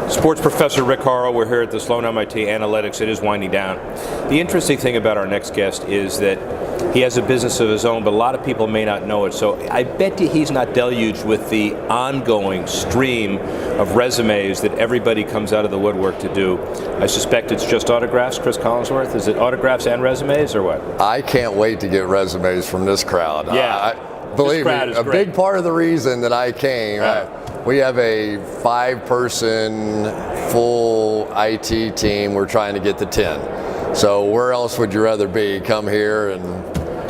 Sports professor Rick Horrow. We're here at the Sloan MIT Analytics. It is winding down. The interesting thing about our next guest is that he has a business of his own, but a lot of people may not know it. So I bet you he's not deluged with the ongoing stream of resumes that everybody comes out of the woodwork to do. I suspect it's just autographs, Chris Collinsworth. Is it autographs and resumes, or what? I can't wait to get resumes from this crowd. Yeah, believe me, a big part of the reason that I came, we have a 5-person full IT team. We're trying to get to 10. So where else would you rather be? Come here and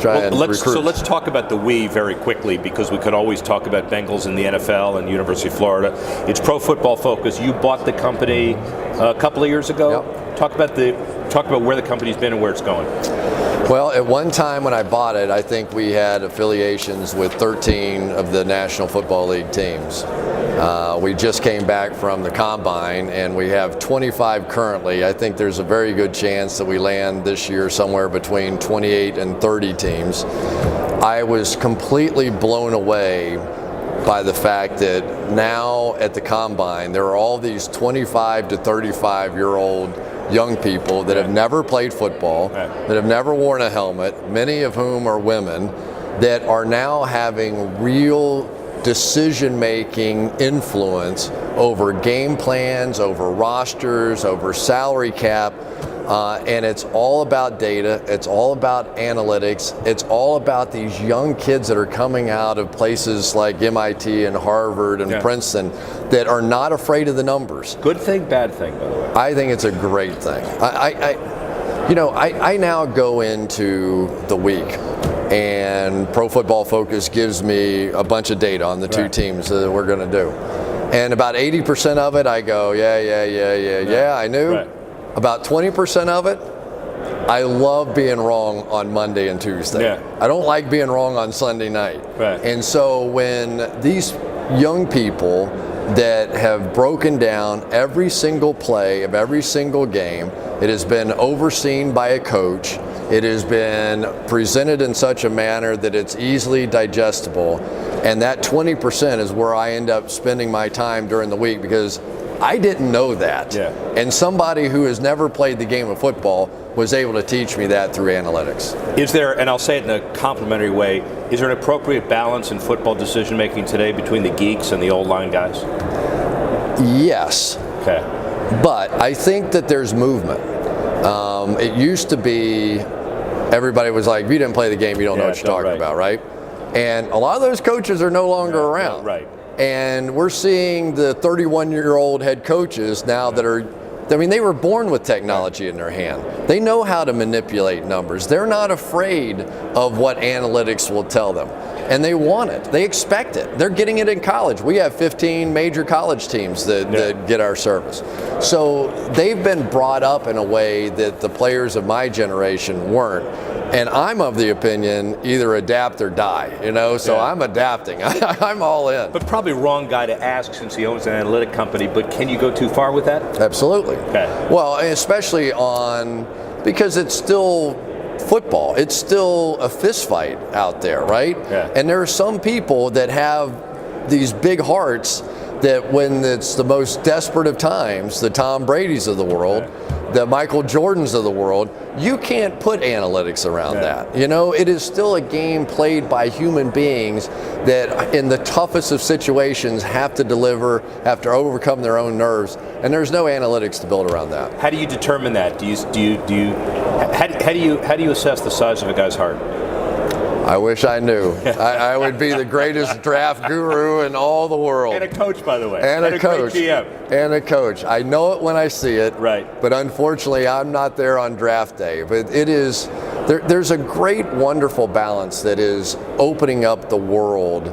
try and recruit. So let's talk about the we very quickly, because we could always talk about Bengals in the NFL and University of Florida. It's Pro Football Focus. You bought the company a couple of years ago. Yep. Talk about where the company's been and where it's going. Well, at one time when I bought it, I think we had affiliations with 13 of the National Football League teams. We just came back from the Combine, and we have 25 currently. I think there's a very good chance that we land this year somewhere between 28 and 30 teams. I was completely blown away by the fact that now at the Combine, there are all these 25 to 35-year-old young people that have never played football, that have never worn a helmet, many of whom are women, that are now having real decision-making influence over game plans, over rosters, over salary cap, and it's all about data, it's all about analytics, it's all about these young kids that are coming out of places like MIT and Harvard and Princeton that are not afraid of the numbers. Good thing, bad thing, by the way? I think it's a great thing. I now go into the week, and Pro Football Focus gives me a bunch of data on the two teams that we're going to do. And about 80% of it, I go, yeah, I knew. Right. About 20% of it, I love being wrong on Monday and Tuesday. Yeah. I don't like being wrong on Sunday night. Right. And so when these young people that have broken down every single play of every single game, it has been overseen by a coach, it has been presented in such a manner that it's easily digestible, and that 20% is where I end up spending my time during the week, because I didn't know that. Yeah. And somebody who has never played the game of football was able to teach me that through analytics. Is there, and I'll say it in a complimentary way, is there an appropriate balance in football decision making today between the geeks and the old line guys? Yes. Okay. But I think that there's movement. It used to be everybody was like, if you didn't play the game, you don't know what you're talking about, right? And a lot of those coaches are no longer around. Right. And we're seeing the 31-year-old head coaches now that are, I mean, they were born with technology in their hand. They know how to manipulate numbers. They're not afraid of what analytics will tell them. And they want it. They expect it. They're getting it in college. We have 15 major college teams that get our service. So they've been brought up in a way that the players of my generation weren't. And I'm of the opinion, either adapt or die, so I'm adapting. I'm all in. But probably wrong guy to ask, since he owns an analytic company, but can you go too far with that? Absolutely. Okay. Well, especially because it's still football. It's still a fist fight out there, right? Yeah. And there are some people that have these big hearts that when it's the most desperate of times, the Tom Brady's of the world, the Michael Jordans of the world, you can't put analytics around that. It is still a game played by human beings that in the toughest of situations have to deliver, have to overcome their own nerves, and there's no analytics to build around that. How do you determine that? How do you assess the size of a guy's heart? I wish I knew. I would be the greatest draft guru in all the world. And a coach, by the way. And a coach. Great GM. And a coach. I know it when I see it. Right. But unfortunately, I'm not there on draft day. But it is, there's a great, wonderful balance that is opening up the world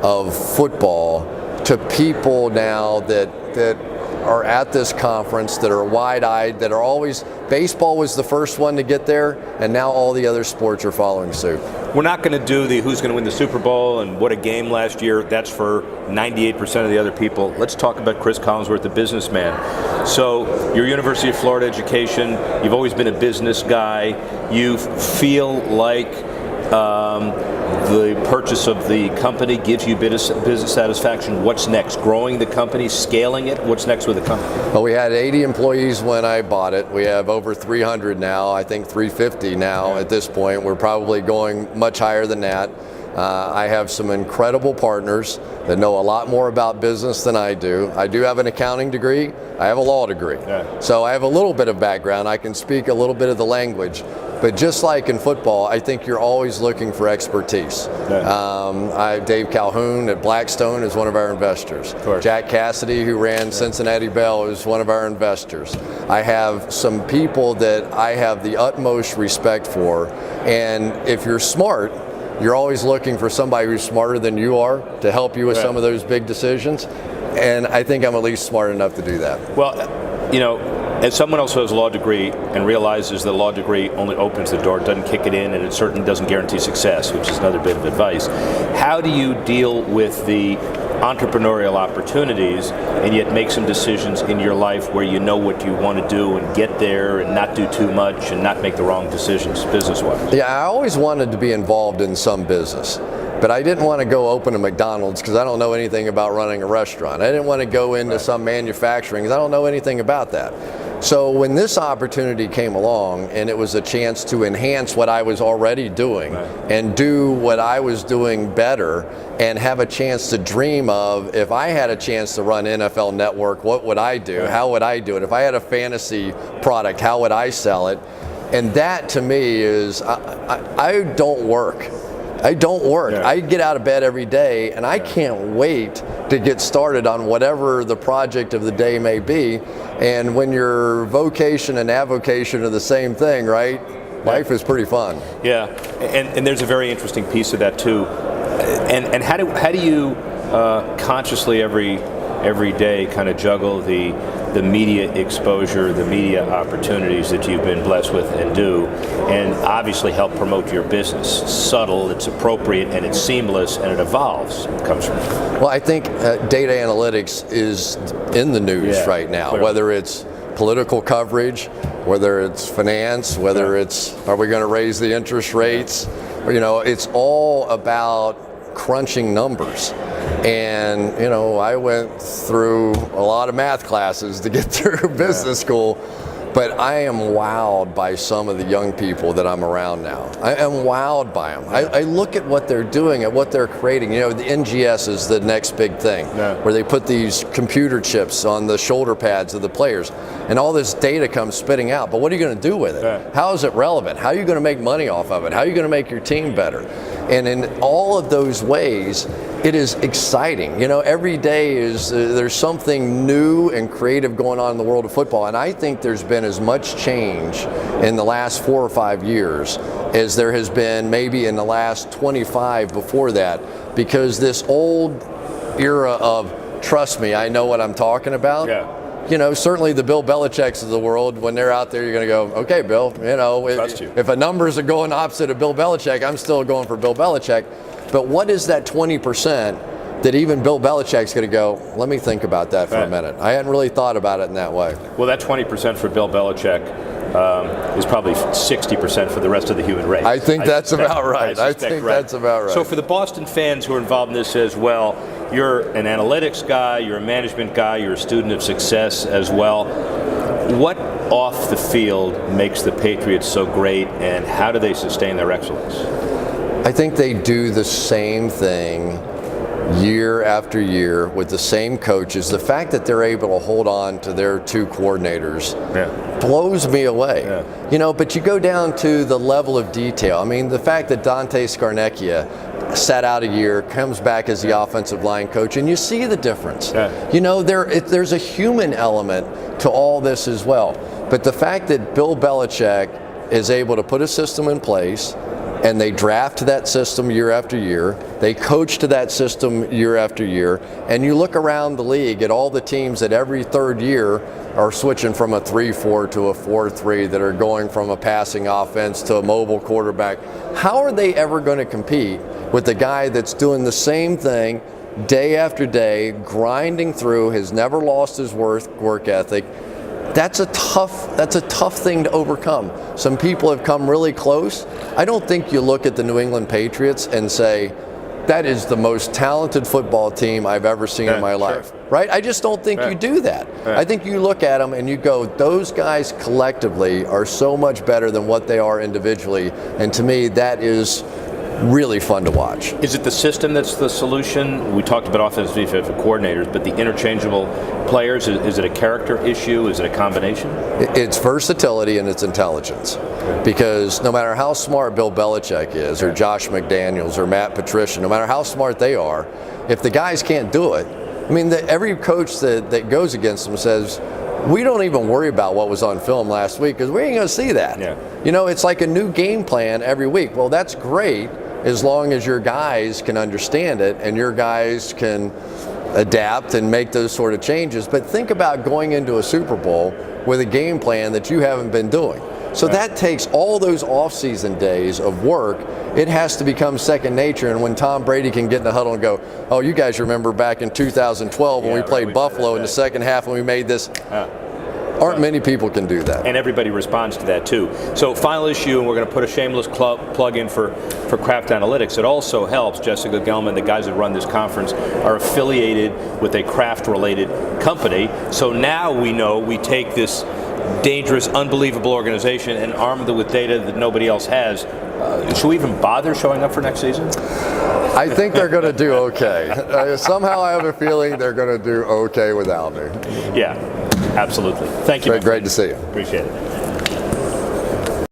of football to people now that are at this conference, that are wide-eyed, that are always, baseball was the first one to get there, and now all the other sports are following suit. We're not going to do the who's going to win the Super Bowl and what a game last year. That's for 98% of the other people. Let's talk about Chris Collinsworth, the businessman. So your University of Florida education, you've always been a business guy. You feel like the purchase of the company gives you business satisfaction. What's next? Growing the company, scaling it? What's next with the company? Well, we had 80 employees when I bought it. We have over 300 now, I think 350 now at this point. We're probably going much higher than that. I have some incredible partners that know a lot more about business than I do. I do have an accounting degree. I have a law degree. Yeah. So I have a little bit of background. I can speak a little bit of the language. But just like in football, I think you're always looking for expertise. Yeah. Dave Calhoun at Blackstone is one of our investors. Jack Cassidy, who ran Cincinnati Bell, is one of our investors. I have some people that I have the utmost respect for. And if you're smart, you're always looking for somebody who's smarter than you are to help you with some of those big decisions. And I think I'm at least smart enough to do that. Well, you know, as someone else who has a law degree and realizes that a law degree only opens the door, doesn't kick it in, and it certainly doesn't guarantee success, which is another bit of advice, how do you deal with the entrepreneurial opportunities and yet make some decisions in your life where you know what you want to do and get there and not do too much and not make the wrong decisions business-wise? Yeah, I always wanted to be involved in some business. But I didn't want to go open a McDonald's because I don't know anything about running a restaurant. I didn't want to go into some manufacturing because I don't know anything about that. So when this opportunity came along and it was a chance to enhance what I was already doing and do what I was doing better and have a chance to dream of, if I had a chance to run NFL Network, what would I do? How would I do it? If I had a fantasy product, how would I sell it? And that to me is, I don't work. I don't work. Yeah. I get out of bed every day and I can't wait to get started on whatever the project of the day may be. And when your vocation and avocation are the same thing, right? Life is pretty fun. Yeah, and there's a very interesting piece of that too. And how do you consciously every day kind of juggle the media exposure, the media opportunities that you've been blessed with and do, and obviously help promote your business? Subtle, it's appropriate, and it's seamless, and it evolves. It comes from. Well, I think data analytics is in the news right now, clearly. Whether it's political coverage, whether it's finance, whether it's, are we going to raise the interest rates? You know, it's all about crunching numbers. And, you know, I went through a lot of math classes to get through business school, but I am wowed by some of the young people that I'm around now. I am wowed by them. I look at what they're doing, at what they're creating. You know, the NGS is the next big thing, where they put these computer chips on the shoulder pads of the players, and all this data comes spitting out. But what are you going to do with it? How is it relevant? How are you going to make money off of it? How are you going to make your team better? And in all of those ways, it is exciting. You know, every day is there's something new and creative going on in the world of football. And I think there's been as much change in the last 4 or 5 years as there has been maybe in the last 25 before that, because this old era of, trust me, I know what I'm talking about. You know, certainly the Bill Belichick's of the world, when they're out there, you're going to go, okay, Bill, you know, if a numbers are going opposite of Bill Belichick, I'm still going for Bill Belichick. But what is that 20% that even Bill Belichick's going to go, let me think about that for a minute. I hadn't really thought about it in that way. Well, that 20% for Bill Belichick is probably 60% for the rest of the human race. I think that's about right. I think that's about right. So for the Boston fans who are involved in this as well, you're an analytics guy, you're a management guy, you're a student of success as well. What off the field makes the Patriots so great, and how do they sustain their excellence? I think they do the same thing year after year with the same coaches. The fact that they're able to hold on to their 2 coordinators blows me away. You know, but you go down to the level of detail. I mean, the fact that Dante Scarnecchia sat out a year, comes back as the offensive line coach, and you see the difference. You know, there's a human element to all this as well. But the fact that Bill Belichick is able to put a system in place, and they draft to that system year after year, they coach to that system year after year, and you look around the league at all the teams that every 3rd year are switching from a 3-4 to a 4-3, that are going from a passing offense to a mobile quarterback. How are they ever going to compete with the guy that's doing the same thing day after day, grinding through, has never lost his work ethic, that's a tough thing to overcome. Some people have come really close. I don't think you look at the New England Patriots and say, that is the most talented football team I've ever seen in my life, right? I just don't think you do that. I think you look at them and you go, those guys collectively are so much better than what they are individually, and to me, that is really fun to watch. Is it the system that's the solution? We talked about offensive and defensive coordinators, but the interchangeable players, is it a character issue? Is it a combination? It's versatility and it's intelligence. Because no matter how smart Bill Belichick is, or Josh McDaniels, or Matt Patricia, no matter how smart they are, if the guys can't do it, I mean, every coach that goes against them says, we don't even worry about what was on film last week because we ain't going to see that. Yeah. You know, it's like a new game plan every week. Well, that's great as long as your guys can understand it and your guys can adapt and make those sort of changes. But think about going into a Super Bowl with a game plan that you haven't been doing. So that takes all those off-season days of work. It has to become second nature. And when Tom Brady can get in the huddle and go, oh, you guys remember back in 2012 when we played Buffalo in the second half and we made this. Aren't many people can do that. And everybody responds to that too. So final issue, and we're going to put a shameless plug in for Craft Analytics. It also helps, Jessica Gelman, the guys that run this conference, are affiliated with a craft-related company. So now we know we take this dangerous, unbelievable organization and arm them with data that nobody else has. Should we even bother showing up for next season? I think they're going to do okay. Somehow I have a feeling they're going to do okay without me. Yeah, absolutely. Thank you. Great to see you. Appreciate it.